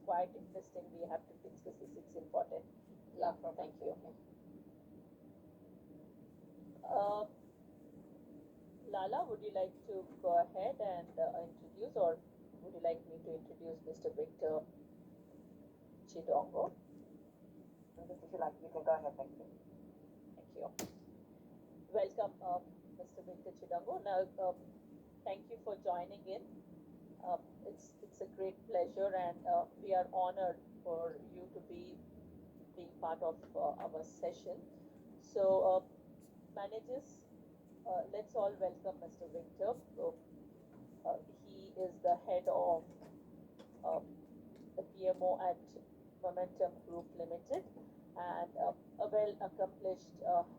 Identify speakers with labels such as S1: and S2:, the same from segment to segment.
S1: quite interesting. We have to discuss this. It's important. Yeah, thank you. Lala, would you like to go ahead and introduce, or would you like me to introduce Mr. Victor Chidongo?
S2: If you like, you can go ahead. Thank you.
S1: Thank you. Welcome, Mr. Victor Chidongo. Now, thank you for joining in. It's a great pleasure, and we are honored for you to be being part of our session. So, managers, let's all welcome Mr. Victor. He is the head of the PMO at Momentum Group Limited, and a well-accomplished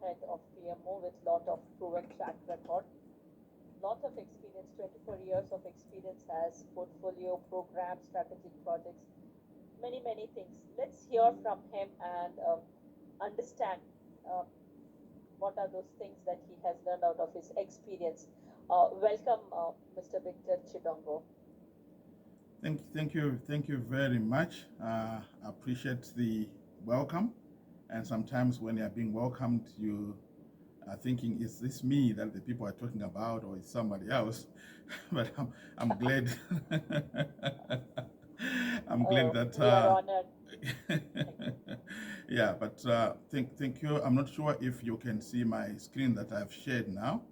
S1: head of PMO with lot of proven track record, lot of experience, 24 years of experience as portfolio, program, strategic projects, many things. Let's hear from him and understand what are those things that he has learned out of his experience. Welcome, Mr. Victor Chidongo.
S3: Thank you very much. I appreciate the welcome. And sometimes when you are being welcomed, you are thinking, is this me that the people are talking about, or is somebody else? But I'm glad. I'm glad that.
S1: We are honored.
S3: Yeah, but thank you. I'm not sure if you can see my screen that I've shared now.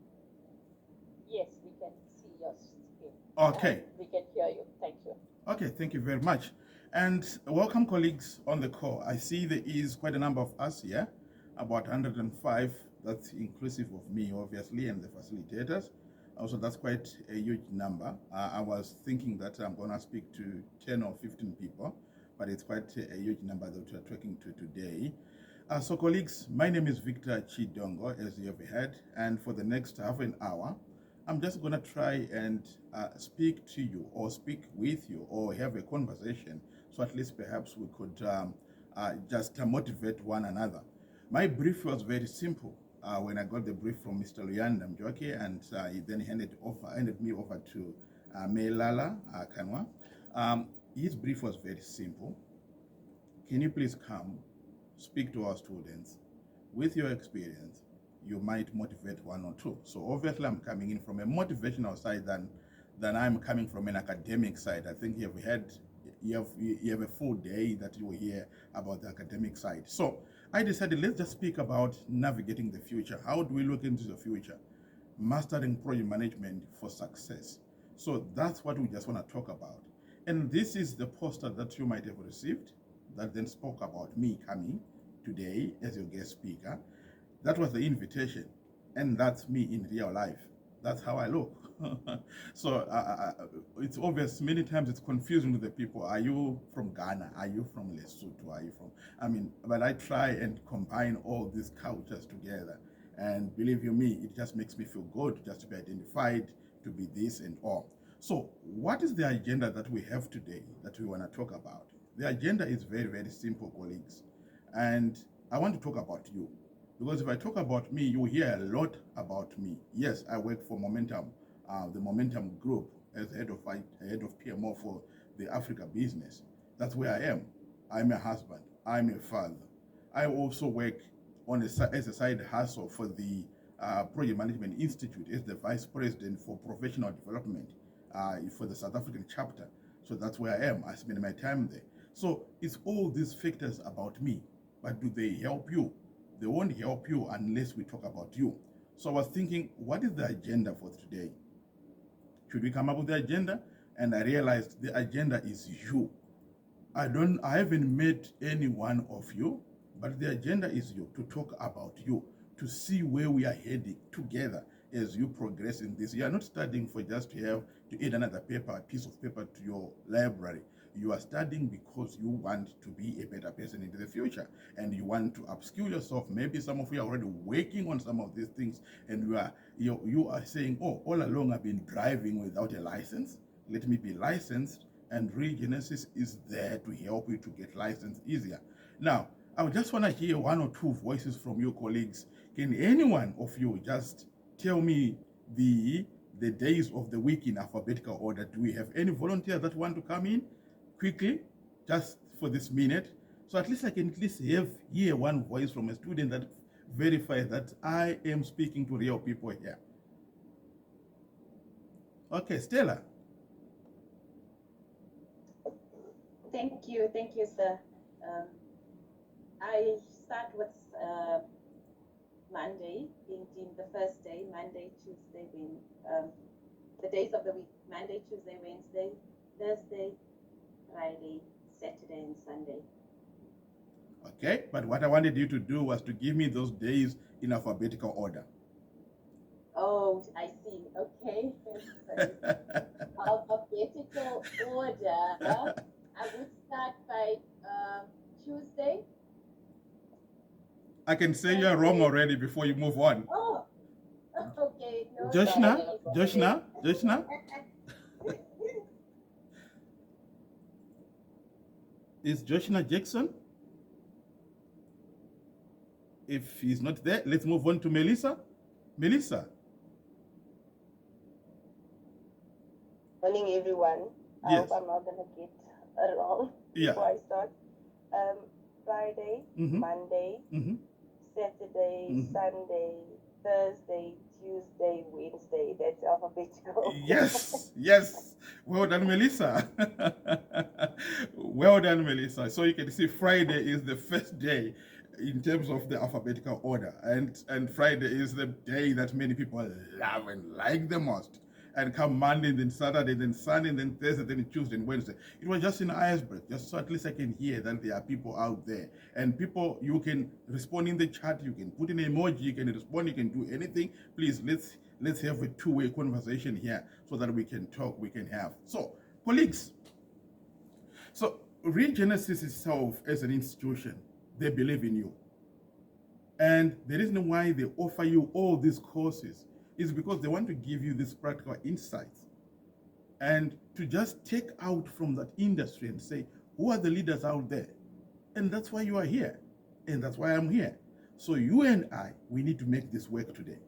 S1: Yes, we can see your screen.
S3: Okay.
S1: We can hear you. Thank you.
S3: Okay, thank you very much. And welcome, colleagues, on the call. I see there is quite a number of us here, about 105. That's inclusive of me, obviously, and the facilitators. Also, that's quite a huge number. I was thinking that I'm going to speak to 10 or 15 people, but it's quite a huge number that we're talking to today. So, colleagues, my name is Victor Chidongo, as you have heard, and for the next half an hour, I'm just going to try and speak to you, or speak with you, or have a conversation, so at least perhaps we could just motivate one another. My brief was very simple. When I got the brief from Mr. Luyanda Mjoke, and he then handed me over to Melala Kanwa. His brief was very simple. Can you please come, speak to our students with your experience? You might motivate one or two. So obviously I'm coming in from a motivational side than I'm coming from an academic side. I think you have a full day that you will hear about the academic side. So I decided, let's just speak about navigating the future. How do we look into the future? Mastering project management for success. So that's what we just want to talk about. And this is the poster that you might have received that then spoke about me coming today as your guest speaker. That was the invitation, and that's me in real life. That's how I look. So it's obvious, many times it's confusing to the people. Are you from Ghana? Are you from Lesotho? Are you from, but I try and combine all these cultures together. And believe you me, it just makes me feel good just to be identified, to be this and all. So what is the agenda that we have today that we want to talk about? The agenda is very simple, colleagues. And I want to talk about you. Because if I talk about me, you will hear a lot about me. Yes, I work for Momentum, the Momentum Group, as head of PMO for the Africa business. That's where I am. I'm a husband. I'm a father. I also work as a side hustle for the Project Management Institute as the Vice President for Professional Development for the South African chapter. So that's where I am. I spend my time there. So it's all these factors about me. But do they help you? They won't help you unless we talk about you. So I was thinking, what is the agenda for today? Should we come up with the agenda? And I realized the agenda is you. I haven't met any one of you, but the agenda is you, to talk about you, to see where we are heading together as you progress in this. You are not studying for just to have to add another paper, a piece of paper to your library. You are studying because you want to be a better person into the future, and you want to upskill yourself. Maybe some of you are already working on some of these things, and you are saying, oh, all along I've been driving without a license. Let me be licensed, and REGENESYS is there to help you to get licensed easier. Now, I just want to hear one or two voices from your colleagues. Can any one of you just tell me the days of the week in alphabetical order? Do we have any volunteers that want to come in quickly? just for this minute. So at least I can at least hear one voice from a student that verifies that I am speaking to real people here. Okay, Stella.
S2: Thank you, sir. I start with Monday being deemed the first day, Monday, Tuesday being the days of the week, Monday, Tuesday, Wednesday, Thursday, Friday, Saturday, and Sunday.
S3: Okay, but what I wanted you to do was to give me those days in alphabetical order.
S2: Oh, I see. Okay. Alphabetical order. I would start by Tuesday.
S3: I can say you're wrong already before you move on.
S2: Oh, okay. No,
S3: Joshna. Is Joshna Jackson? If he's not there, let's move on to Melissa. Melissa.
S4: Morning, everyone. I
S3: Yes.
S4: hope I'm not going to get it wrong before I start. Friday, Monday, Saturday, Sunday, Thursday, Tuesday, Wednesday. That's alphabetical.
S3: Yes. Well done, Melissa. Well done, Melissa. So you can see Friday is the first day in terms of the alphabetical order. And Friday is the day that many people love and like the most. And come Monday, then Saturday, then Sunday, then Thursday, then Tuesday, and Wednesday. It was just an icebreaker, just so at least I can hear that there are people out there. And people, you can respond in the chat, you can put an emoji, you can respond, you can do anything. Please, let's have a two-way conversation here so that we can talk, we can have. So, colleagues, so REGENESYS itself as an institution, they believe in you. And the reason why they offer you all these courses is because they want to give you these practical insights and to just take out from that industry and say, who are the leaders out there? And that's why you are here. And that's why I'm here. So you and I, we need to make this work today.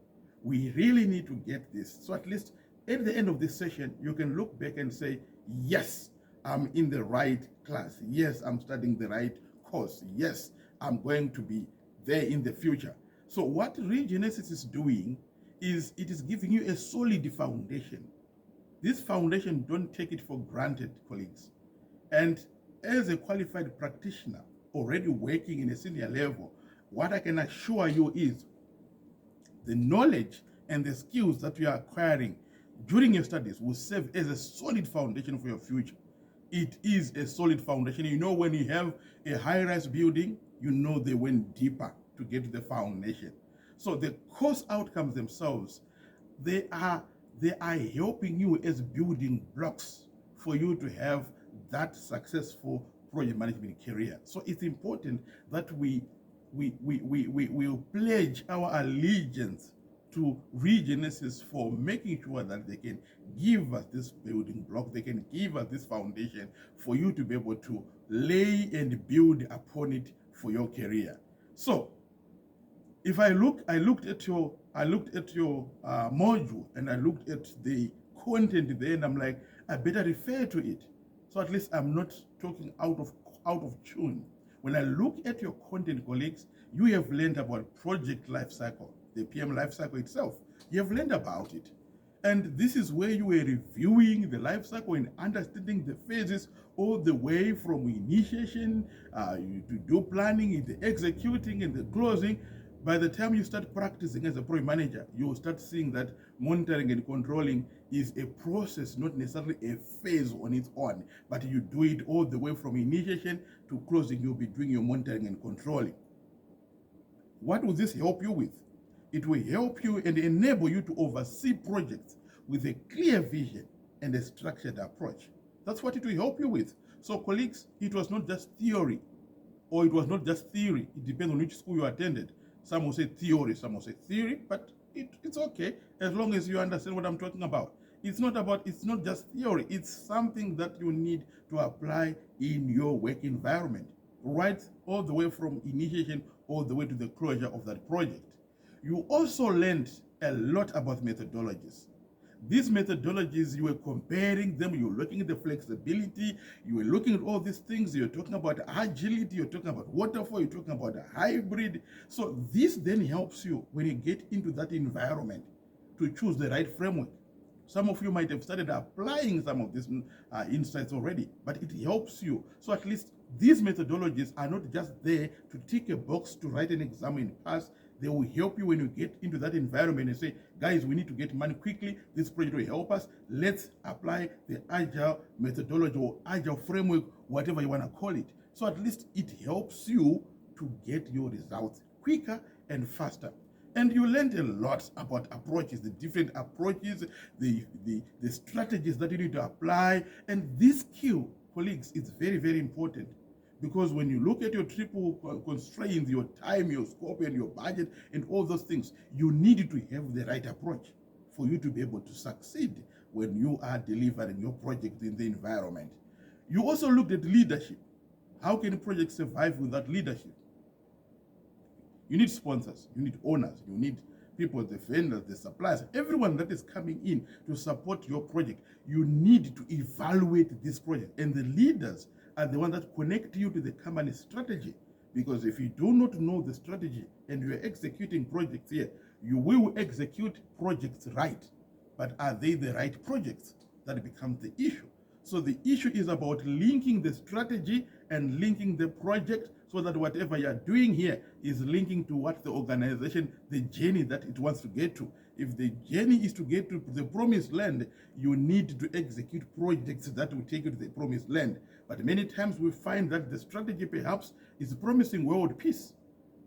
S3: We really need to get this. So at least at the end of this session, you can look back and say, yes, I'm in the right class. Yes, I'm studying the right course. Yes, I'm going to be there in the future. So what REGENESYS is doing is it is giving you a solid foundation. This foundation, don't take it for granted, colleagues. And as a qualified practitioner, already working in a senior level, what I can assure you is the knowledge and the skills that you are acquiring during your studies will serve as a solid foundation for your future. It is a solid foundation. You know, when you have a high-rise building, you know they went deeper to get to the foundation. So the course outcomes themselves, they are helping you as building blocks for you to have that successful project management career. So it's important that we pledge our allegiance to REGENESYS for making sure that they can give us this building block, they can give us this foundation for you to be able to lay and build upon it for your career. So if I looked at your module and I looked at the content there, and I'm like, I better refer to it, so at least I'm not talking out of tune. When I look at your content, colleagues, you have learned about project life cycle, the PM life cycle itself. You have learned about it, and this is where you were reviewing the life cycle and understanding the phases all the way from initiation to do planning, in the executing, and the closing. By the time you start practicing as a project manager, you will start seeing that monitoring and controlling is a process, not necessarily a phase on its own, but you do it all the way from initiation to closing. You'll be doing your monitoring and controlling. What will this help you with? It will help you and enable you to oversee projects with a clear vision and a structured approach. That's what it will help you with. So colleagues, it was not just theory, or it was not just theory. It depends on which school you attended. Some will say theory, some will say theory, but it's okay as long as you understand what I'm talking about. It's not just theory. It's something that you need to apply in your work environment, right all the way from initiation all the way to the closure of that project. You also learned a lot about methodologies. These methodologies, you were comparing them, you were looking at the flexibility, you were looking at all these things, you're talking about agility, you're talking about waterfall, you're talking about a hybrid. So this then helps you when you get into that environment to choose the right framework. Some of you might have started applying some of these insights already, but it helps you. So at least these methodologies are not just there to tick a box to write an exam and pass. They will help you when you get into that environment and say, guys, we need to get money quickly. This project will help us. Let's apply the agile methodology or agile framework, whatever you want to call it. So at least it helps you to get your results quicker and faster. And you learned a lot about approaches, the different approaches, the strategies that you need to apply. And this skill, colleagues, is very, very important. Because when you look at your triple constraints, your time, your scope, and your budget, and all those things, you need to have the right approach for you to be able to succeed when you are delivering your project in the environment. You also looked at leadership. How can projects survive without leadership? You need sponsors, you need owners, you need people, the vendors, the suppliers, everyone that is coming in to support your project. You need to evaluate this project, and the leaders are the ones that connect you to the company strategy. Because if you do not know the strategy and you are executing projects here, you will execute projects right, but are they the right projects? That becomes the issue. So the issue is about linking the strategy and linking the project so that whatever you're doing here is linking to what the organization, the journey that it wants to get to. If the journey is to get to the promised land, you need to execute projects that will take you to the promised land. But many times we find that the strategy perhaps is promising world peace,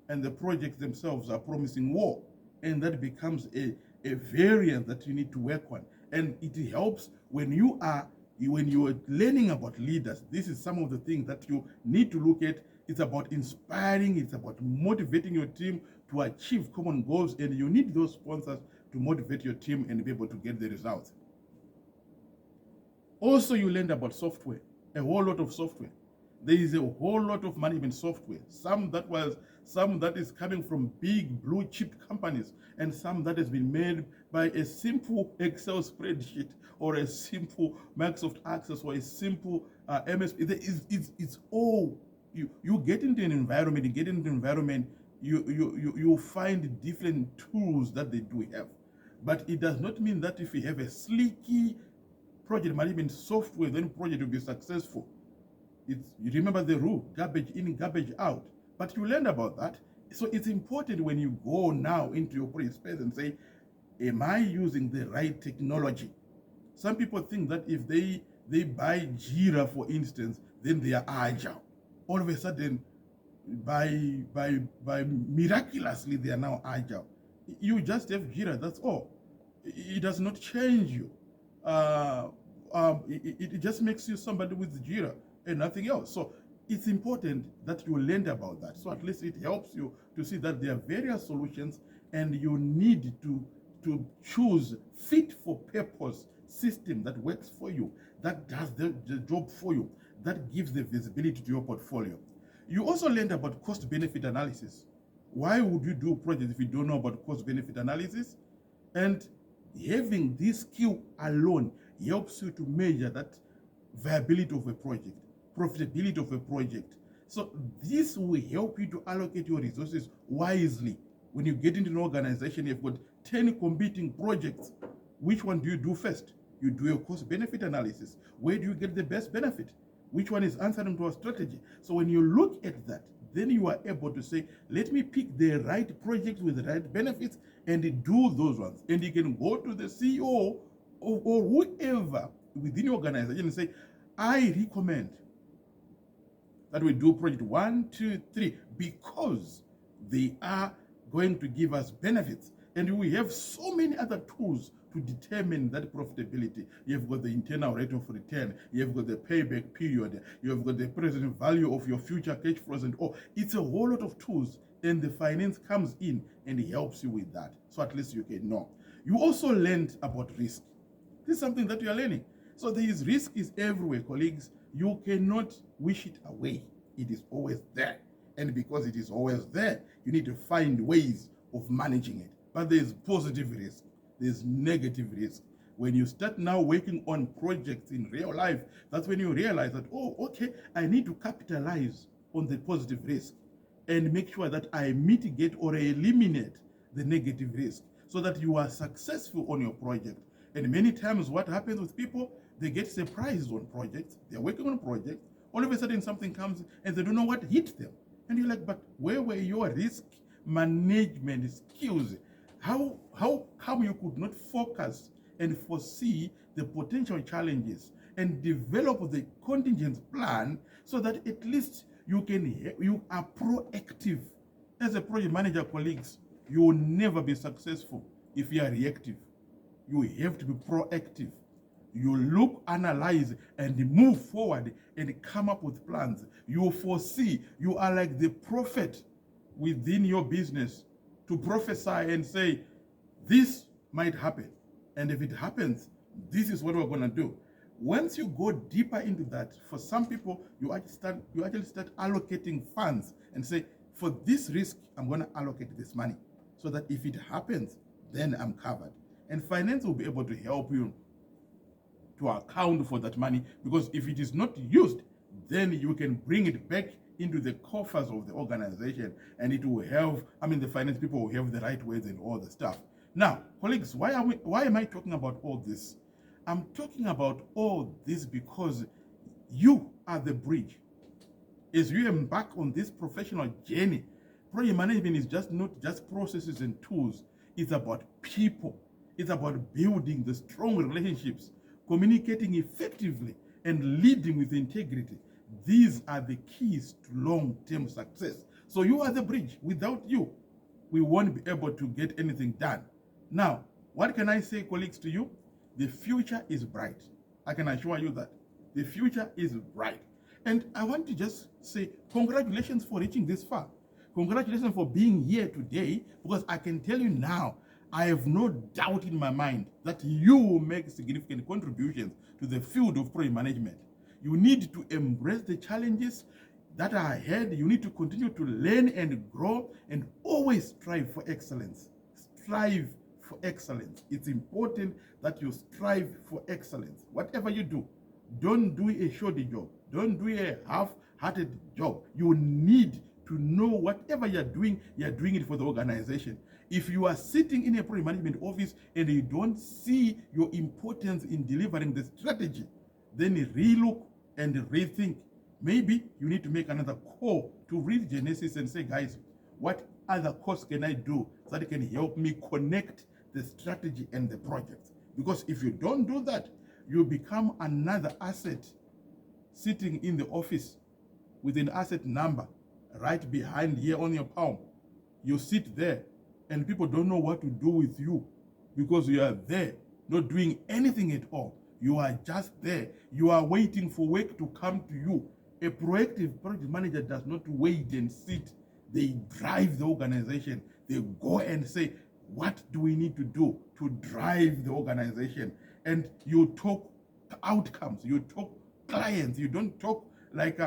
S3: and the projects themselves are promising war. And that becomes a variant that you need to work on. And it helps when you are learning about leaders. This is some of the things that you need to look at. It's about inspiring, it's about motivating your team to achieve common goals, and you need those sponsors to motivate your team and be able to get the results. Also, you learned about software, a whole lot of software. There is a whole lot of management software, some that is coming from big blue chip companies, and some that has been made by a simple Excel spreadsheet or a simple Microsoft Access or a simple MS. It's all, you get into an environment, you find different tools that they do have. But it does not mean that if you have a sleeky project management software, then project will be successful. You remember the rule, garbage in, garbage out. But you learn about that. So it's important when you go now into your project space and say, am I using the right technology? Some people think that if they buy Jira, for instance, then they are agile. All of a sudden, by miraculously, they are now agile. You just have Jira, that's all. It does not change you. It just makes you somebody with Jira and nothing else. So it's important that you learn about that. So at least it helps you to see that there are various solutions, and you need to choose fit for purpose system that works for you, that does the job for you, that gives the visibility to your portfolio. You also learned about cost-benefit analysis. Why would you do projects if you don't know about cost-benefit analysis? And having this skill alone helps you to measure that viability of a project, profitability of a project. So this will help you to allocate your resources wisely. When you get into an organization, you've got 10 competing projects. Which one do you do first? You do a cost-benefit analysis. Where do you get the best benefit? Which one is answering to our strategy? So when you look at that, then you are able to say, let me pick the right project with the right benefits and do those ones. And you can go to the CEO or whoever within your organization and say, I recommend that we do project 1, 2, 3, because they are going to give us benefits. And we have so many other tools to determine that profitability. You've got the internal rate of return, you've got the payback period, you've got the present value of your future cash flows, and all. It's a whole lot of tools, and the finance comes in and helps you with that. So at least you can know. You also learned about risk. This is something that you are learning. So there is risk is everywhere, colleagues. You cannot wish it away. It is always there. And because it is always there, you need to find ways of managing it. But there is positive risk. There's negative risk. When you start now working on projects in real life, that's when you realize that, oh, okay, I need to capitalize on the positive risk and make sure that I mitigate or eliminate the negative risk so that you are successful on your project. And many times what happens with people, they get surprised on projects. They're working on projects. All of a sudden something comes and they don't know what hit them. And you're like, but where were your risk management skills? How come you could not focus and foresee the potential challenges and develop the contingent plan so that at least you are proactive? As a project manager, colleagues, you will never be successful if you are reactive. You have to be proactive. You look, analyze, and move forward and come up with plans. You foresee. You are like the prophet within your business to prophesy and say, this might happen. And if it happens, this is what we're going to do. Once you go deeper into that, for some people, you actually start allocating funds and say, for this risk, I'm going to allocate this money so that if it happens, then I'm covered. And finance will be able to help you to account for that money, because if it is not used, then you can bring it back into the coffers of the organization, and it will have, the finance people will have the right words and all the stuff. Now, colleagues, why am I talking about all this? I'm talking about all this because you are the bridge. As you embark on this professional journey, project management is not just processes and tools. It's about people. It's about building the strong relationships, communicating effectively, and leading with integrity. These are the keys to long-term success. So you are the bridge. Without you, we won't be able to get anything done. Now, what can I say, colleagues, to you? The future is bright. I can assure you that. The future is bright. And I want to just say congratulations for reaching this far. Congratulations for being here today, because I can tell you now, I have no doubt in my mind that you will make significant contributions to the field of project management. You need to embrace the challenges that are ahead. You need to continue to learn and grow and always strive for excellence. Strive for excellence. It's important that you strive for excellence. Whatever you do, don't do a shoddy job. Don't do a half-hearted job. You need to know whatever you're doing it for the organization. If you are sitting in a project management office and you don't see your importance in delivering the strategy, then relook and rethink. Maybe you need to make another call to REGENESYS and say, guys, what other course can I do that can help me connect the strategy and the project? Because if you don't do that, you become another asset sitting in the office with an asset number right behind here on your palm. You sit there and people don't know what to do with you because you are there, not doing anything at all. You are just there. You are waiting for work to come to you. A proactive project manager does not wait and sit. They drive the organization. They go and say, what do we need to do to drive the organization? And you talk outcomes. You talk clients. You don't talk like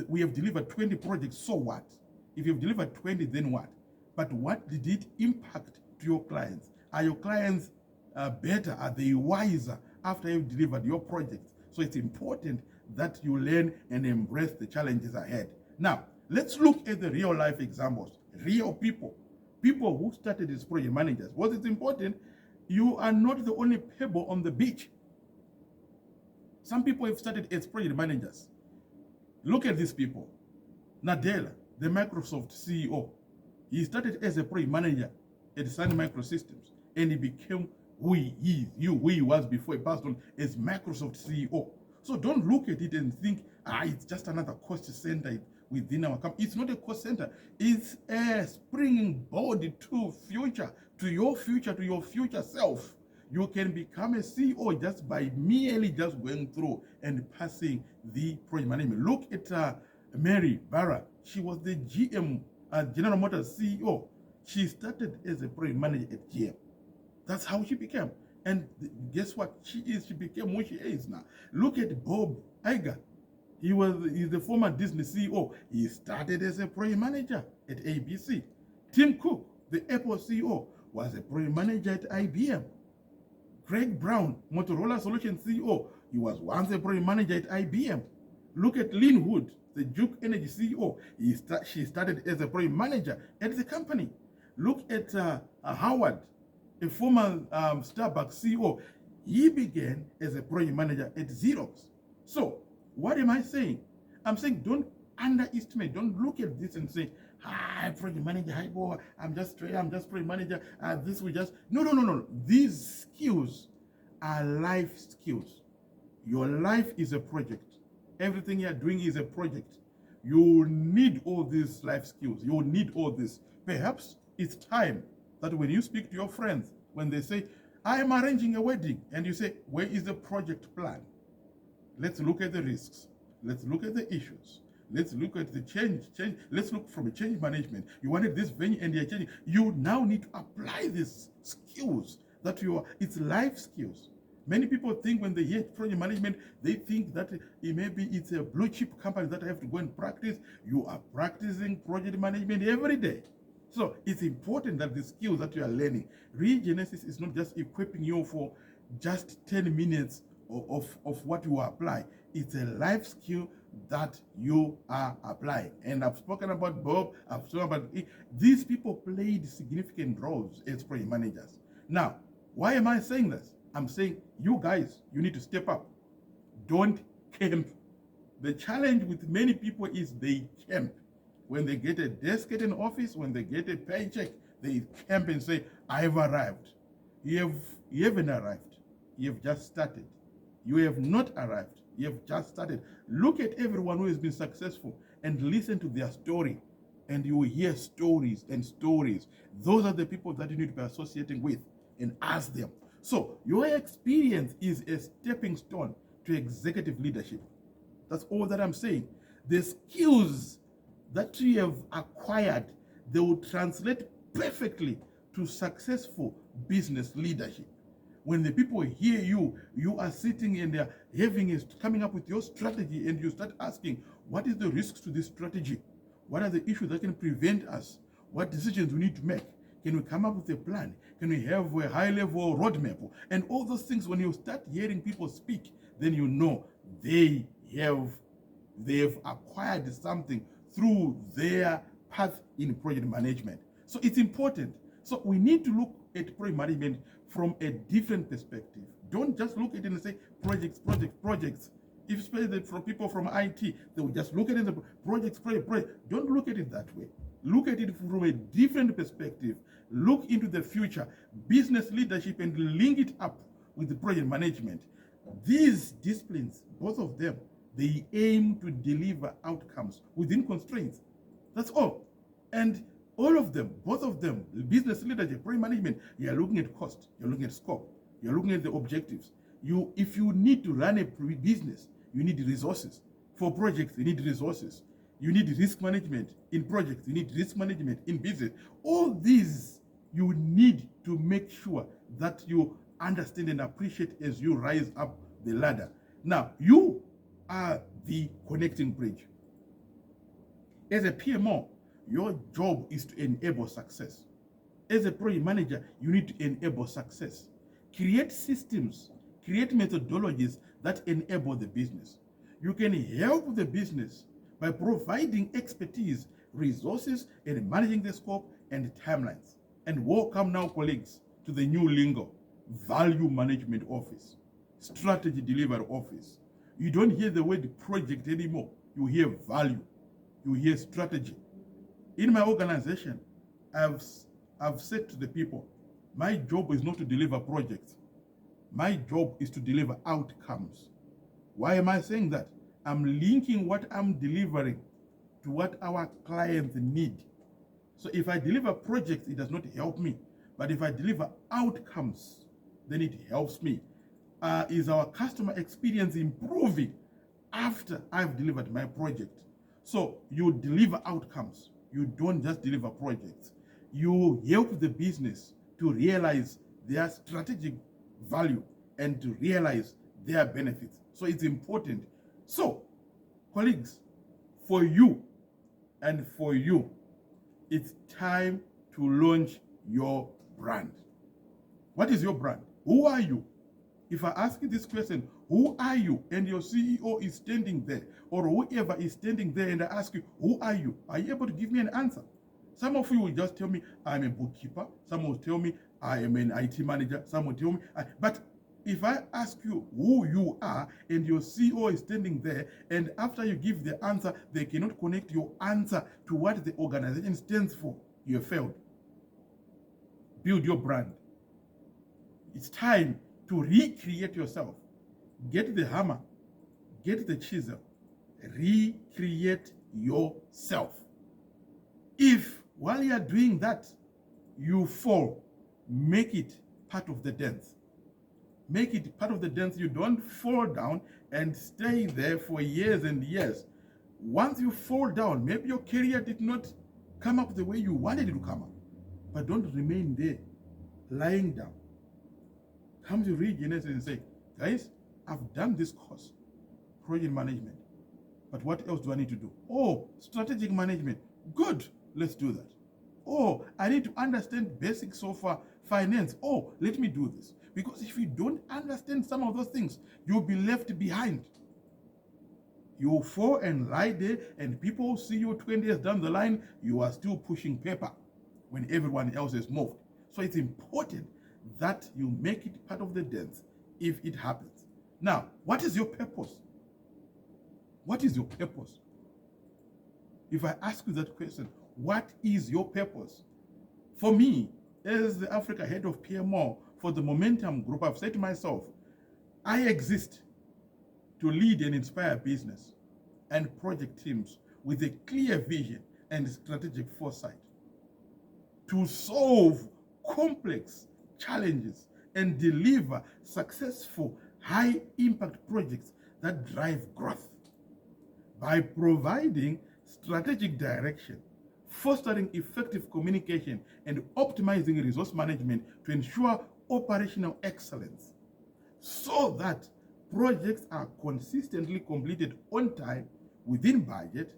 S3: we have delivered 20 projects, so what? If you've delivered 20, then what? But what did it impact to your clients? Are your clients better? Are they wiser after you've delivered your project? So it's important that you learn and embrace the challenges ahead. Now, let's look at the real life examples. Real people who started as project managers. What is important, you are not the only pebble on the beach. Some people have started as project managers. Look at these people. Nadella, the Microsoft CEO. He started as a project manager at Sun Microsystems, and he became who he was before he passed on as Microsoft CEO. So don't look at it and think, it's just another cost center within our company. It's not a cost center. It's a springing board to your future self. You can become a CEO just by merely just going through and passing the project management. Look at Mary Barra. She was the GM, General Motors CEO. She started as a project manager at GM. That's how she became. And guess what? She became who she is now. Look at Bob Iger. He's the former Disney CEO. He started as a project manager at ABC. Tim Cook, the Apple CEO, was a project manager at IBM. Craig Brown, Motorola Solutions CEO. He was once a project manager at IBM. Look at Lynn Wood, the Duke Energy CEO. She started as a project manager at the company. Look at Howard, a former Starbucks CEO. He began as a project manager at Xerox. So, what am I saying? I'm saying don't underestimate, don't look at this and say, project manager, hi boy, I'm just project manager, this will just, no. These skills are life skills. Your life is a project. Everything you're doing is a project. You need all these life skills. You need all this. Perhaps it's time that when you speak to your friends, when they say, I am arranging a wedding, and you say, where is the project plan? Let's look at the risks. Let's look at the issues. Let's look at the change. Let's look from a change management. You wanted this venue and you're changing. You now need to apply these skills that it's life skills. Many people think when they hear project management, they think that maybe it's a blue chip company that I have to go and practice. You are practicing project management every day. So it's important that the skills that you are learning, REGENESYS is not just equipping you for just 10 minutes of what you apply. It's a life skill that you are applying. And I've spoken about Bob, I've spoken about these people played significant roles as project managers. Now, why am I saying this? I'm saying you guys, you need to step up. Don't camp. The challenge with many people is they camp. When they get a desk at an office, when they get a paycheck, they camp and say, I've arrived. You haven't arrived. You have just started. You have not arrived. You have just started. Look at everyone who has been successful and listen to their story. And you will hear stories and stories. Those are the people that you need to be associating with and ask them. So your experience is a stepping stone to executive leadership. That's all that I'm saying. The skills that you have acquired, they will translate perfectly to successful business leadership. When the people hear you, you are sitting and they're coming up with your strategy, and you start asking, what is the risks to this strategy? What are the issues that can prevent us? What decisions we need to make? Can we come up with a plan? Can we have a high-level roadmap? And all those things, when you start hearing people speak, then you know they have acquired something through their path in project management. So it's important. So we need to look at project management from a different perspective. Don't just look at it and say projects. If especially from people from IT, they will just look at it as projects. Don't look at it that way. Look at it from a different perspective. Look into the future, business leadership, and link it up with the project management. These disciplines, both of them, they aim to deliver outcomes within constraints. That's all. And all of them, both of them, business leadership, project management, you're looking at cost, you're looking at scope, you're looking at the objectives. If you need to run a business, you need resources. For projects, you need resources. You need risk management in projects, you need risk management in business. All these you need to make sure that you understand and appreciate as you rise up the ladder. Now, you are the connecting bridge. As a PMO, your job is to enable success. As a project manager, you need to enable success. Create systems, create methodologies that enable the business. You can help the business by providing expertise, resources, and managing the scope and timelines. And welcome now, colleagues, to the new lingo, Value Management Office, Strategy Delivery Office. You don't hear the word project anymore. You hear value. You hear strategy. In my organization, I've said to the people, my job is not to deliver projects. My job is to deliver outcomes. Why am I saying that? I'm linking what I'm delivering to what our clients need. So if I deliver projects, it does not help me. But if I deliver outcomes, then it helps me. Is our customer experience improving after I've delivered my project? So you deliver outcomes. You don't just deliver projects. You help the business to realize their strategic value and to realize their benefits. So it's important. So, colleagues, for you and for you, it's time to launch your brand. What is your brand? Who are you? If I ask you this question, who are you? And your CEO is standing there, or whoever is standing there, and I ask you, who are you? Are you able to give me an answer? Some of you will just tell me, I'm a bookkeeper. Some will tell me, I am an IT manager. Some will tell me, but if I ask you who you are and your CEO is standing there, and after you give the answer, they cannot connect your answer to what the organization stands for, you have failed. Build your brand. It's time to recreate yourself. Get the hammer, get the chisel, recreate yourself. If while you are doing that, you fall, make it part of the dance. Make it part of the dance. You don't fall down and stay there for years and years. Once you fall down, maybe your career did not come up the way you wanted it to come up, but don't remain there, lying down. Come to REGENESYS and say, guys, I've done this course, project management, but what else do I need to do? Oh, strategic management. Good, let's do that. Oh, I need to understand basics of finance. Oh, let me do this. Because if you don't understand some of those things, you'll be left behind. You'll fall and lie there, and people will see you 20 years down the line, you are still pushing paper when everyone else is moved. So it's important that you make it part of the dance if it happens. Now, what is your purpose? What is your purpose? If I ask you that question, what is your purpose? For me, as the Africa head of PMO for the Momentum Group, I've said to myself, I exist to lead and inspire business and project teams with a clear vision and strategic foresight to solve complex challenges and deliver successful high-impact projects that drive growth. By providing strategic direction, fostering effective communication, and optimizing resource management to ensure operational excellence so that projects are consistently completed on time, within budget,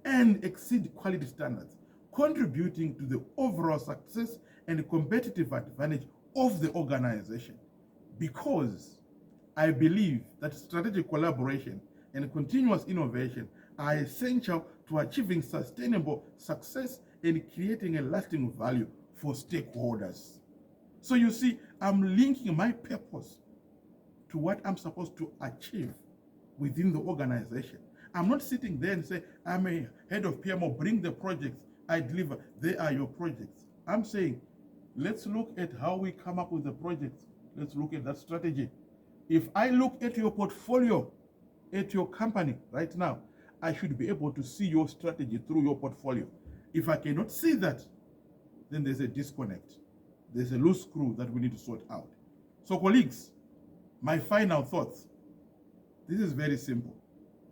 S3: and exceed quality standards, contributing to the overall success and competitive advantage of the organization. Because I believe that strategic collaboration and continuous innovation are essential to achieving sustainable success and creating a lasting value for stakeholders. So you see, I'm linking my purpose to what I'm supposed to achieve within the organization. I'm not sitting there and say, I'm a head of PMO, bring the projects, I deliver, they are your projects. I'm saying, let's look at how we come up with the projects. Let's look at that strategy. If I look at your portfolio, at your company right now, I should be able to see your strategy through your portfolio. If I cannot see that, then there's a disconnect. There's a loose screw that we need to sort out. So colleagues, my final thoughts. This is very simple.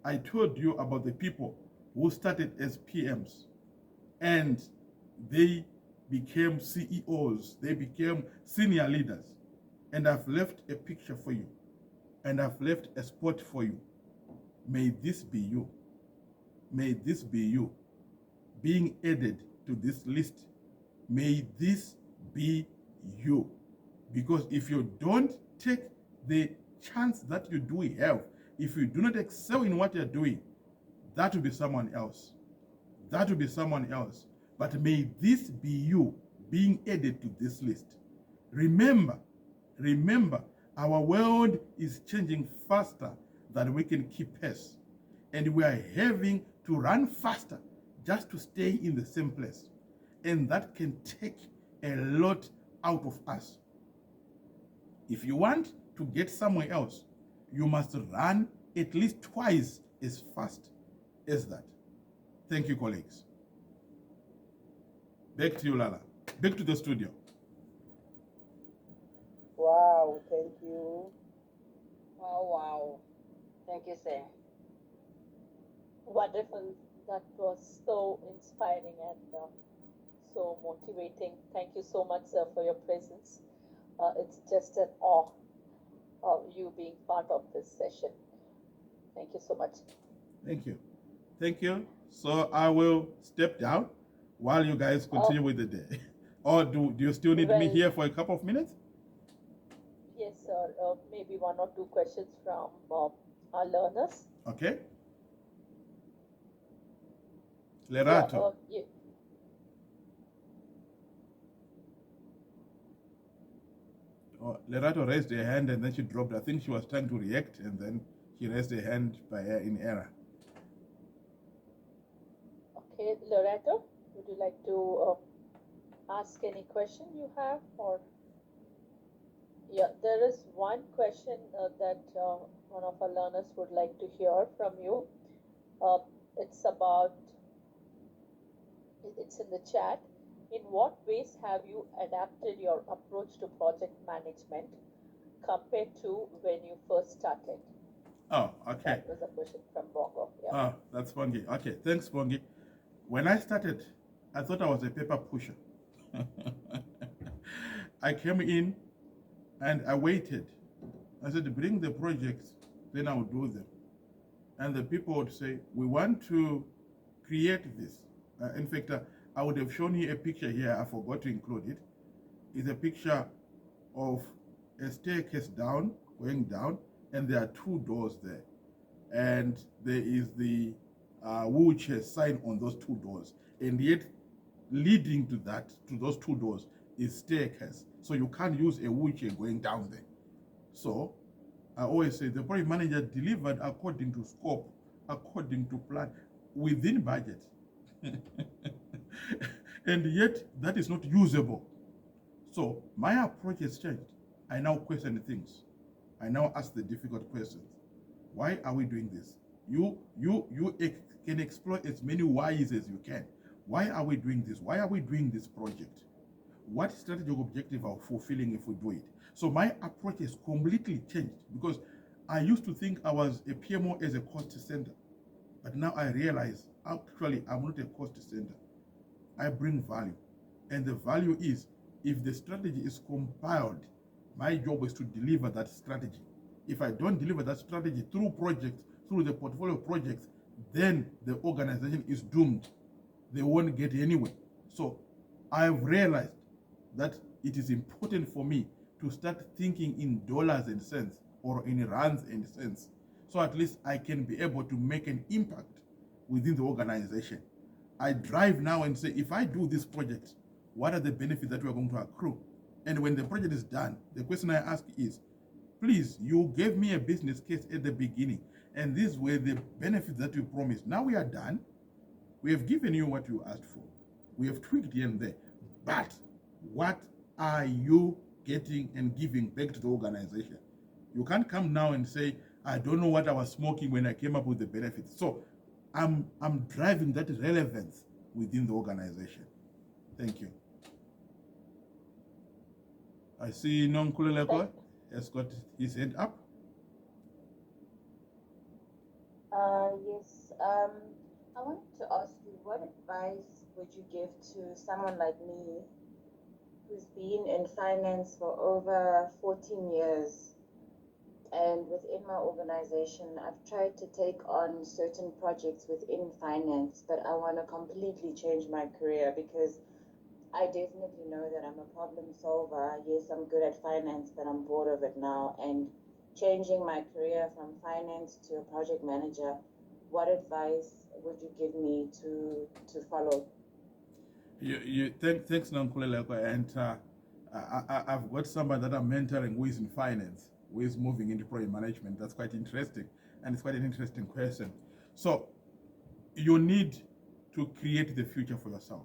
S3: I told you about the people who started as PMs and they became CEOs, they became senior leaders. And I've left a picture for you. And I've left a spot for you. May this be you. May this be you being added to this list. May this be you. Because if you don't take the chance that you do have, if you do not excel in what you're doing, that will be someone else. That will be someone else. But may this be you being added to this list. Remember, our world is changing faster than we can keep pace. And we are having to run faster just to stay in the same place. And that can take a lot out of us. If you want to get somewhere else, you must run at least twice as fast as that. Thank you, colleagues. Back to you, Lala. Back to the studio.
S4: Wow, thank you.
S2: Wow. Thank you, sir.
S1: Wonderful. That was so inspiring and so motivating. Thank you so much, sir, for your presence. It's just an awe of you being part of this session. Thank you so much.
S3: Thank you. Thank you. So I will step down while you guys continue with the day. Or do you still need me here for a couple of minutes?
S1: Yes, answer maybe one or two questions from our learners.
S3: Okay. Lerato.
S1: Yeah,
S3: Oh, Lerato raised her hand and then she dropped. I think she was trying to react and then she raised her hand in error.
S1: Okay, Lerato, would you like to ask any question you have? Or yeah, there is one question that one of our learners would like to hear from you. It's about, it's in the chat. In what ways have you adapted your approach to project management compared to when you first started?
S3: Oh, okay.
S1: That was a question from Bongo. Yeah.
S3: Oh, that's Bongi. Okay, thanks, Bongi. When I started, I thought I was a paper pusher. I came in and I waited. I said, bring the projects, then I'll do them. And the people would say, we want to create this. In fact, I would have shown you a picture here. I forgot to include it. It's a picture of a staircase down, going down, and there are two doors there. And there is the wheelchair sign on those two doors. And yet, leading to that, to those two doors, is staircase. So you can't use a wheelchair going down there. So I always say the project manager delivered according to scope, according to plan, within budget. And yet that is not usable. So my approach has changed. I now question things. I now ask the difficult questions. Why are we doing this? You can explore as many whys as you can. Why are we doing this? Why are we doing this project? What strategic objective are we fulfilling if we do it? So my approach has completely changed because I used to think I was a PMO as a cost center. But now I realize, actually, I'm not a cost center. I bring value. And the value is, if the strategy is compiled, my job is to deliver that strategy. If I don't deliver that strategy through projects, through the portfolio of projects, then the organization is doomed. They won't get anywhere. So I've realized that it is important for me to start thinking in dollars and cents or in rands and cents. So at least I can be able to make an impact within the organization. I drive now and say, if I do this project, what are the benefits that we're going to accrue? And when the project is done, the question I ask is, please, you gave me a business case at the beginning, and these were the benefits that you promised. Now we are done. We have given you what you asked for. We have tweaked here and there. But what are you getting and giving back to the organization? You can't come now and say, I don't know what I was smoking when I came up with the benefits. So I'm driving that relevance within the organization. Thank you. I see Nonkuleleko has got his hand up.
S4: Yes. I wanted to ask you, what advice would you give to someone like me who's been in finance for over 14 years? And within my organization, I've tried to take on certain projects within finance, but I want to completely change my career because I definitely know that I'm a problem solver. Yes, I'm good at finance, but I'm bored of it now. And changing my career from finance to a project manager, what advice would you give me to follow?
S3: Thanks, Nankuleleko. And I've got somebody that I'm mentoring who is in finance, who is moving into project management. That's quite interesting. And it's quite an interesting question. So you need to create the future for yourself.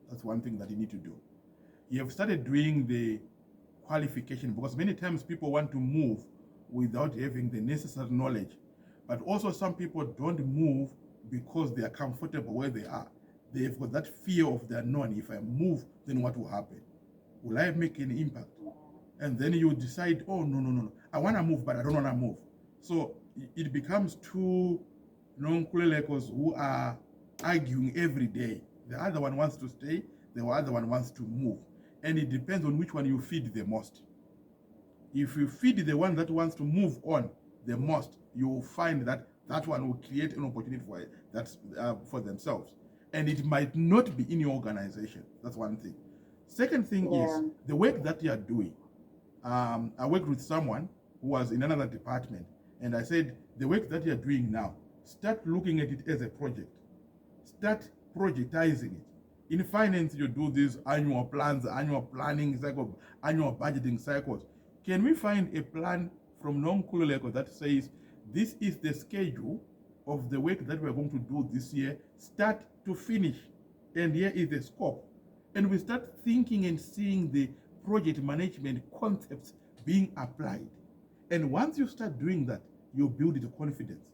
S3: That's one thing that you need to do. You have started doing the qualification because many times people want to move without having the necessary knowledge. But also some people don't move because they are comfortable where they are. They've got that fear of the unknown. If I move, then what will happen? Will I make an impact? And then you decide, oh, no. I want to move, but I don't want to move. So it becomes two non-kulelekos who are arguing every day. The other one wants to stay, the other one wants to move. And it depends on which one you feed the most. If you feed the one that wants to move on the most, you will find that that one will create an opportunity for themselves. And it might not be in your organization. That's one thing. Second thing is the work that you are doing. I worked with someone who was in another department, and I said, the work that you're doing now, start looking at it as a project. Start projectizing it. In finance, you do these annual plans, annual planning cycle, annual budgeting cycles. Can we find a plan from non-Kululeko that says, this is the schedule of the work that we're going to do this year, start to finish, and here is the scope. And we start thinking and seeing the project management concepts being applied. And once you start doing that, you build the confidence.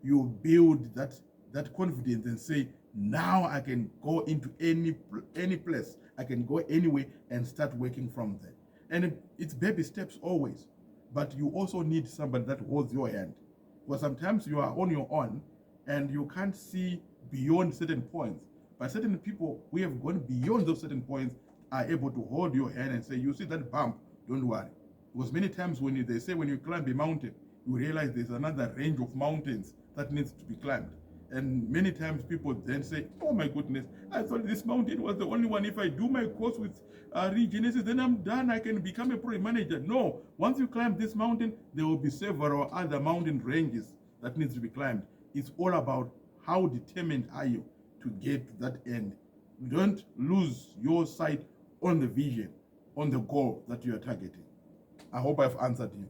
S3: You build that confidence and say, now I can go into any place. I can go anywhere and start working from there. And it's baby steps always. But you also need somebody that holds your hand. Because sometimes you are on your own and you can't see beyond certain points. But certain people who have gone beyond those certain points are able to hold your hand and say, you see that bump, don't worry. Because many times they say when you climb a mountain, you realize there's another range of mountains that needs to be climbed. And many times people then say, oh my goodness, I thought this mountain was the only one. If I do my course with REGENESYS, then I'm done. I can become a project manager. No, once you climb this mountain, there will be several other mountain ranges that needs to be climbed. It's all about how determined are you to get to that end. Don't lose your sight on the vision, on the goal that you are targeting. I hope I've answered you.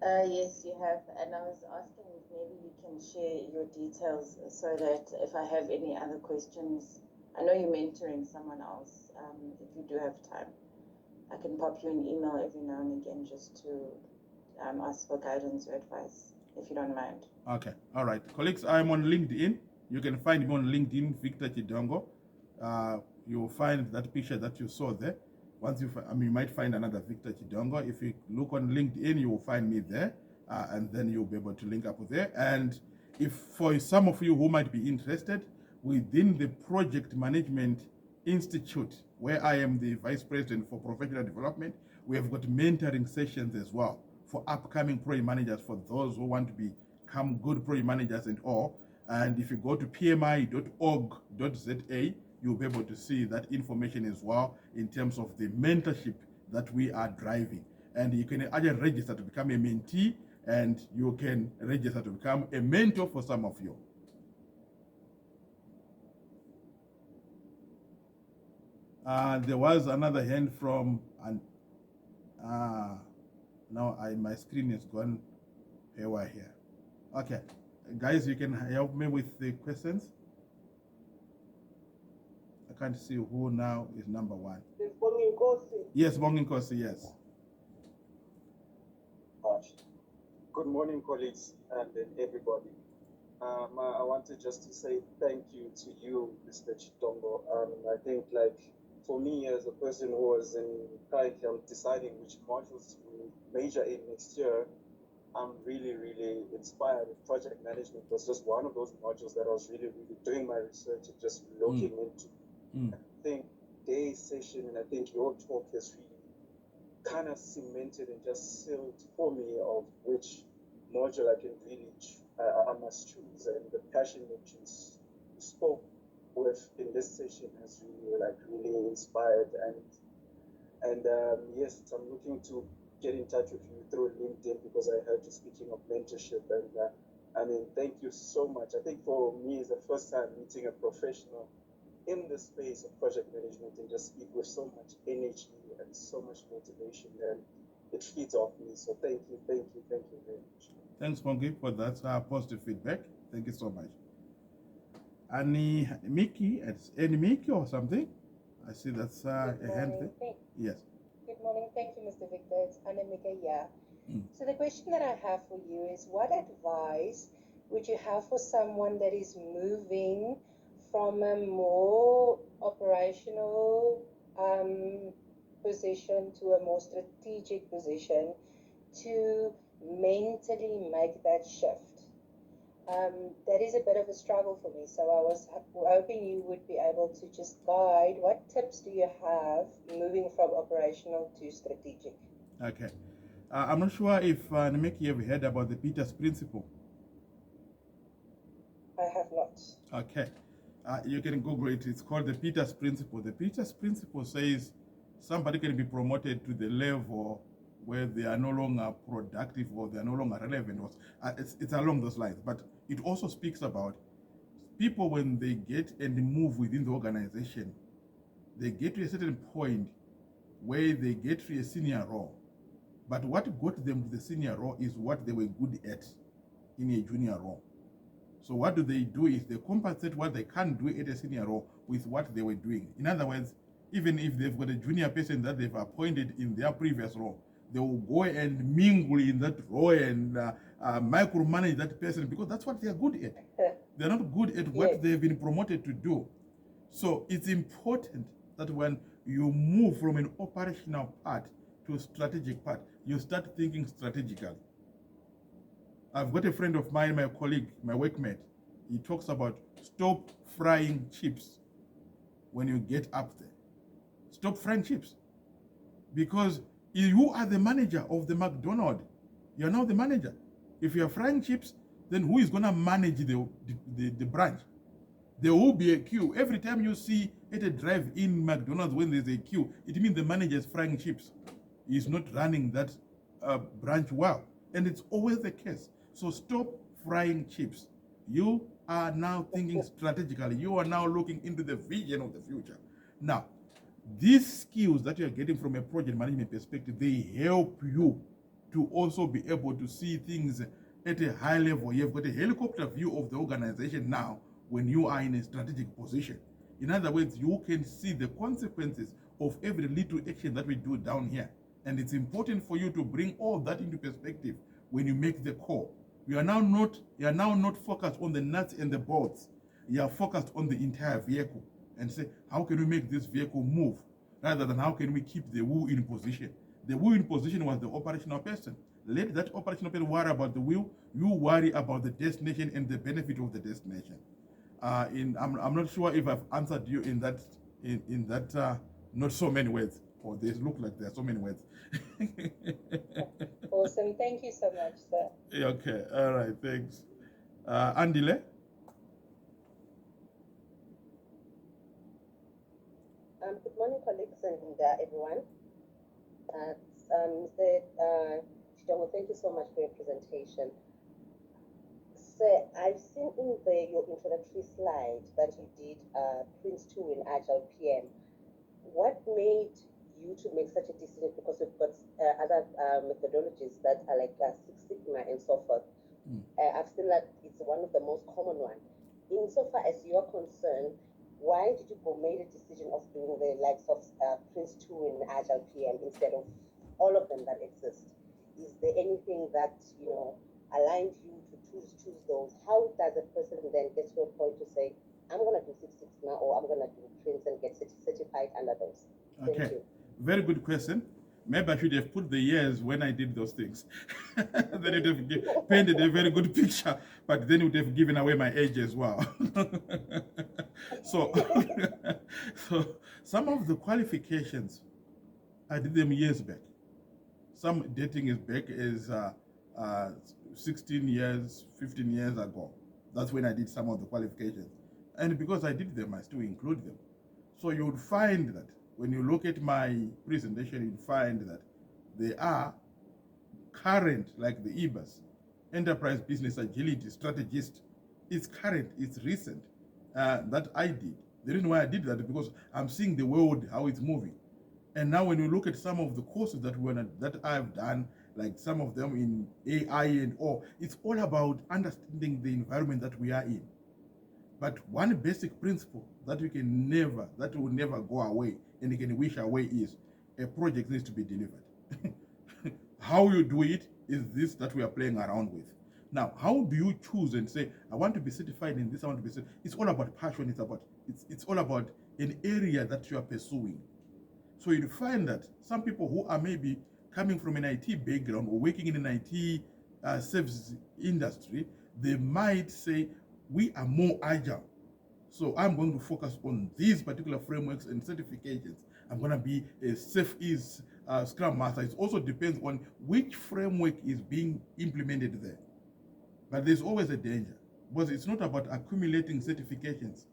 S2: Yes, you have. And I was asking if maybe you can share your details so that if I have any other questions, I know you're mentoring someone else. If you do have time, I can pop you an email every now and again just to ask for guidance or advice, if you don't mind.
S3: Okay. All right. Colleagues, I'm on LinkedIn. You can find me on LinkedIn, Victor Chidongo. You'll find that picture that you saw there. Once you might find another Victor Chidongo. If you look on LinkedIn, you will find me there, and then you'll be able to link up there. And if for some of you who might be interested, within the Project Management Institute, where I am the Vice President for Professional Development, we have got mentoring sessions as well for upcoming project managers, for those who want to become good project managers and all. And if you go to pmi.org.za, you'll be able to see that information as well in terms of the mentorship that we are driving. And you can either register to become a mentee, and you can register to become a mentor for some of you. There was another hand from, now my screen is gone haywire here. Okay, guys, you can help me with the questions. I can't see who now is number one. Yes, Bonginkosi, yes.
S5: Good morning, colleagues and everybody. I wanted just to say thank you to you, Mr. Chidongo. I think, like, for me as a person who was currently deciding which modules to major in next year, I'm really, really inspired. Project management was just one of those modules that I was really, really doing my research and just looking into. I think today's session and I think your talk has really kind of cemented and just sealed for me of which module I can really, I must choose. And the passion that you spoke with in this session has really inspired. And yes, I'm looking to get in touch with you through LinkedIn because I heard you speaking of mentorship. And thank you so much. I think for me, it's the first time meeting a professional in the space of project management and just speak with so much energy and so much motivation, and it feeds off me. So thank you very much.
S3: Thanks, Pongi, for that positive feedback. Thank you so much. Annie Mickey, it's Annie Mickey or something? I see that's a hand thing. Yes.
S6: Good morning. Thank you, Mr. Victor. It's Annemika here. So the question that I have for you is, what advice would you have for someone that is moving from a more operational position to a more strategic position to mentally make that shift? That is a bit of a struggle for me. So I was hoping you would be able to just guide. What tips do you have moving from operational to strategic?
S3: Okay. I'm not sure if Nemeki ever heard about the Peters Principle.
S6: I have not.
S3: Okay. You can Google it. It's called the Peters Principle. The Peters Principle says somebody can be promoted to the level where they are no longer productive or they are no longer relevant. It's along those lines. But it also speaks about people when they get and move within the organization, they get to a certain point where they get to a senior role. But what got them to the senior role is what they were good at in a junior role. So what do? Is they compensate what they can't do at a senior role with what they were doing. In other words, even if they've got a junior person that they've appointed in their previous role, they will go and mingle in that role and micromanage that person because that's what they're good at. They're not good at what they've been promoted to do. So it's important that when you move from an operational part to a strategic part, you start thinking strategically. I've got a friend of mine, my colleague, my workmate. He talks about stop frying chips when you get up there. Stop frying chips. Because you are the manager of the McDonald's. You're now the manager. If you're frying chips, then who is going to manage the branch? There will be a queue. Every time you see at a drive-in McDonald's when there's a queue, it means the manager is frying chips. He's not running that branch well. And it's always the case. So stop frying chips. You are now thinking strategically. You are now looking into the vision of the future. Now, these skills that you're getting from a project management perspective, they help you to also be able to see things at a high level. You've got a helicopter view of the organization now when you are in a strategic position. In other words, you can see the consequences of every little action that we do down here. And it's important for you to bring all that into perspective when you make the call. You are now not focused on the nuts and the bolts. You are focused on the entire vehicle and say, how can we make this vehicle move? Rather than how can we keep the wheel in position? The wheel in position was the operational person. Let that operational person worry about the wheel. You worry about the destination and the benefit of the destination. I'm not sure if I've answered you in that not so many words, or they look like there are so many words.
S6: Awesome. Thank you so much, sir.
S3: Okay. All right. Thanks. Andile?
S7: Good morning, colleagues and everyone. Mr. Chidongo, thank you so much for your presentation. So I've seen in your introductory slide that you did Prince 2 in Agile PM. What made you to make such a decision? Because we've got other methodologies that are like Six Sigma and so forth. I've seen that it's one of the most common ones. Insofar as you're concerned, why did you make a decision of doing the likes of Prince 2 in Agile PM instead of all of them that exist? Is there anything that aligned you to choose those? How does a person then get to a point to say, I'm going to do Six Sigma or I'm going to do Prince and get certified under those? Thank you.
S3: Very good question. Maybe I should have put the years when I did those things. Then it would have painted a very good picture, but then it would have given away my age as well. So some of the qualifications, I did them years back. Some dating is back as 16 years, 15 years ago. That's when I did some of the qualifications. And because I did them, I still include them. So you would find that when you look at my presentation, you'd find that they are current, like the EBAS, Enterprise Business Agility Strategist. It's current, it's recent, that I did. The reason why I did that is because I'm seeing the world, how it's moving. And now when you look at some of the courses that I've done, like some of them in AI and all, it's all about understanding the environment that we are in. But one basic principle that will never go away and you can wish away is a project needs to be delivered. How you do it is this that we are playing around with. Now, how do you choose and say, I want to be certified in this, I want to be certified? It's all about passion. It's all about an area that you are pursuing. So you find that some people who are maybe coming from an IT background or working in an IT service industry, they might say, we are more agile. So I'm going to focus on these particular frameworks and certifications. I'm going to be a SafeEase Scrum Master. It also depends on which framework is being implemented there. But there's always a danger, because it's not about accumulating certifications.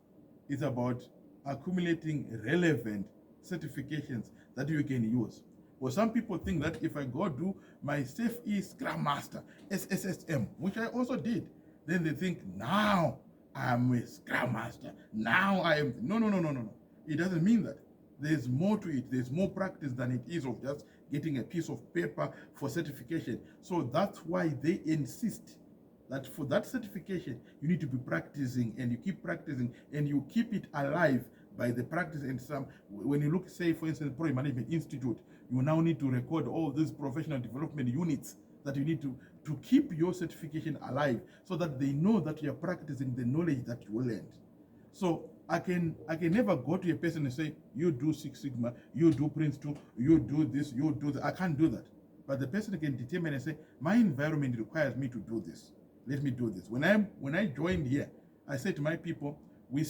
S3: It's about accumulating relevant certifications that you can use. Well, some people think that if I go do my SafeE Scrum Master, SSSM, which I also did, then they think, now I'm a Scrum Master. Now I am. No, no, no, no, no, no. It doesn't mean that. There's more to it. There's more practice than it is of just getting a piece of paper for certification. So that's why they insist that for that certification, you need to be practicing, and you keep practicing, and you keep it alive by the practice. And some, when you look, say, for instance, Project Management Institute, you now need to record all these professional development units that you need to keep your certification alive, so that they know that you're practicing the knowledge that you learned. So I can never go to a person and say, you do Six Sigma, you do Prince 2, you do this, you do that. I can't do that. But the person can determine and say, my environment requires me to do this. Let me do this. When I joined here, I said to my people, we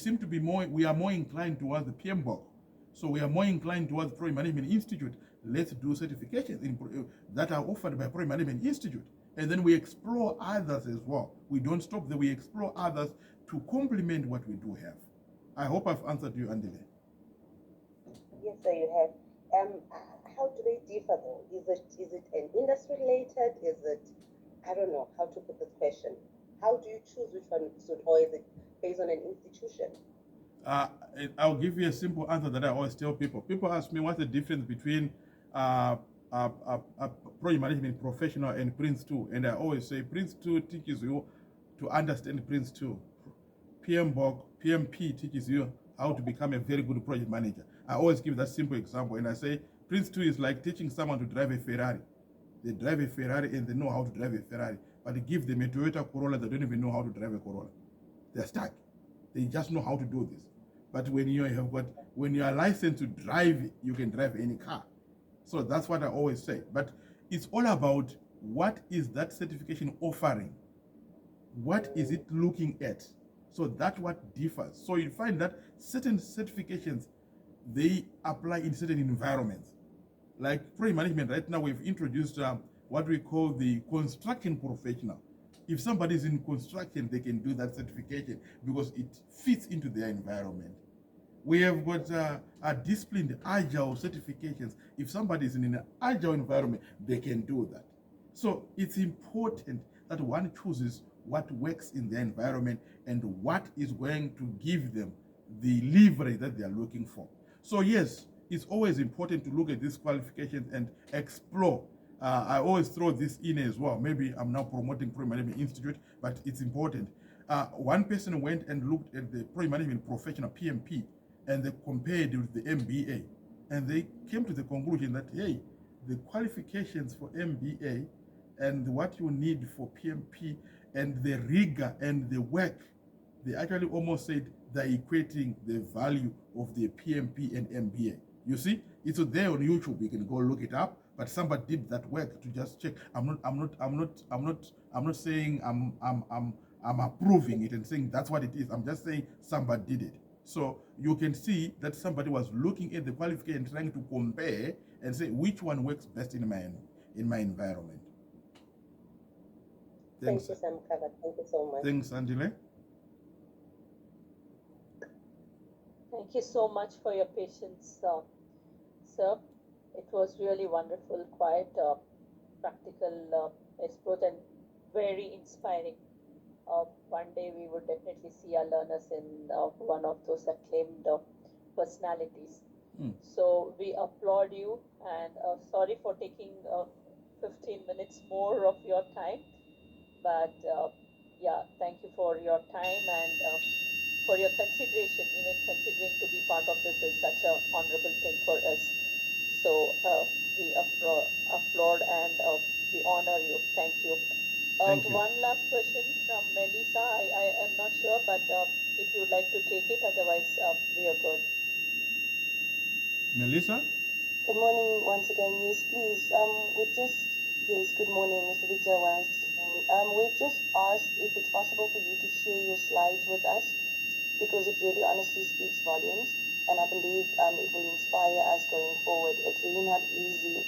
S3: are more inclined towards the PMBOK. So we are more inclined towards Project Management Institute. Let's do certifications that are offered by Project Management Institute. And then we explore others as well. We don't stop there. We explore others to complement what we do have. I hope I've answered you, Andile.
S7: Yes, sir, you have. How do they differ though? Is it an industry related? Is it, I don't know how to put this question. How do you choose which one suit, or is it based on an institution?
S3: I'll give you a simple answer that I always tell people. People ask me what's the difference between a project management professional and Prince 2, and I always say Prince 2 teaches you to understand Prince 2. PMP teaches you how to become a very good project manager. I always give that simple example, and I say Prince 2 is like teaching someone to drive a Ferrari. They drive a Ferrari and they know how to drive a Ferrari, but give them a Toyota Corolla, they don't even know how to drive a Corolla. They're stuck. They just know how to do this. But when you are licensed to drive, you can drive any car. So that's what I always say. But it's all about what is that certification offering? What is it looking at? So that's what differs. So you find that certain certifications, they apply in certain environments. Like project management, right now we've introduced what we call the construction professional. If somebody is in construction, they can do that certification because it fits into their environment. We have got a disciplined agile certifications. If somebody is in an agile environment, they can do that. So it's important that one chooses what works in their environment and what is going to give them the leverage that they are looking for. So yes, it's always important to look at these qualifications and explore. I always throw this in as well. Maybe I'm now promoting Project Management Institute, but it's important. One person went and looked at the Project Management Professional, PMP, and they compared it with the MBA. And they came to the conclusion that, hey, the qualifications for MBA and what you need for PMP and the rigor and the work, they actually almost said they're equating the value of the PMP and MBA. You see, it's there on YouTube. You can go look it up. But somebody did that work to just check. I'm not saying I'm approving it and saying that's what it is. I'm just saying somebody did it. So you can see that somebody was looking at the qualification, trying to compare and say which one works best in my environment. Thanks.
S7: Thank you, Sam Kava. Thank you so much.
S3: Thanks, Andile.
S1: Thank you so much for your patience, sir. It was really wonderful, quite practical approach and very inspiring. One day we would definitely see our learners in one of those acclaimed personalities. So we applaud you, and sorry for taking 15 minutes more of your time. But yeah, thank you for your time and for your consideration. Even considering to be part of this is such an honorable thing for us. So we applaud and we honor you. Thank you.
S3: Thank you.
S1: One last question from Melissa. I am not sure, but if you would like to take it, otherwise we are good.
S3: Melissa?
S4: Good morning once again. Yes, please. Yes, good morning, Mr. Victor once again. We've just asked if it's possible for you to share your slides with us, because it really honestly speaks volumes, and I believe it will inspire us going forward. It's really not easy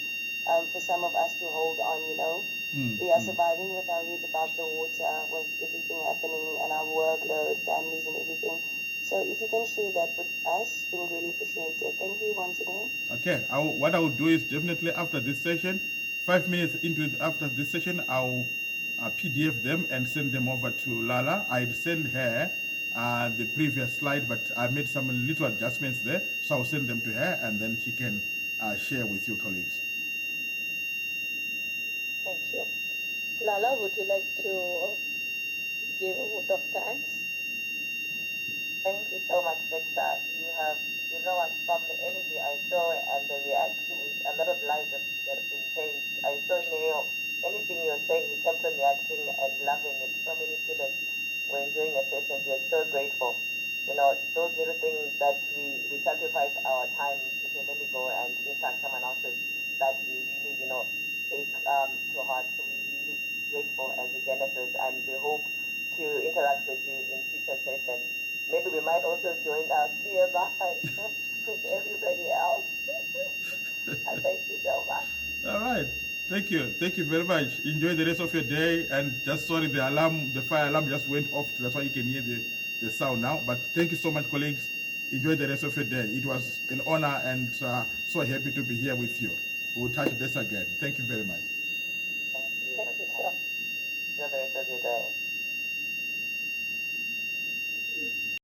S4: for some of us to hold on, you know. We are surviving with our heads above the water, with everything happening and our workload, families and everything. So if you can share that with us, we would really appreciate it. Thank you once again.
S3: Okay, what I will do is definitely after this session, 5 minutes after this session, I'll PDF them and send them over to Lala. I'd send her the previous slide, but I made some little adjustments there, so I'll send them to her and then she can share with your colleagues.
S1: Thank you. Lala, would you like to give a vote of thanks?
S2: Thank you so much, Victor. You know what, from the energy I saw and the reactions, a lot of lives have been changed. I saw Neil, anything you were saying, he kept on reacting and loving it. So many students were enjoying the sessions. We're so grateful. You know, those little things that we sacrifice our time to say, let me go and impact someone else's, that we really, take to heart. So we're really grateful as REGENESYS, and we hope to interact with you in future sessions. Maybe we might also join our CMI with everybody else. And thank you so much.
S3: All right. Thank you. Thank you very much. Enjoy the rest of your day. And just sorry, the fire alarm just went off. That's why you can hear the sound now. But thank you so much, colleagues. Enjoy the rest of your day. It was an honor and so happy to be here with you. We'll touch base again. Thank you very much.
S2: Thank you.
S1: Thank you, sir.
S2: Enjoy the rest of your day.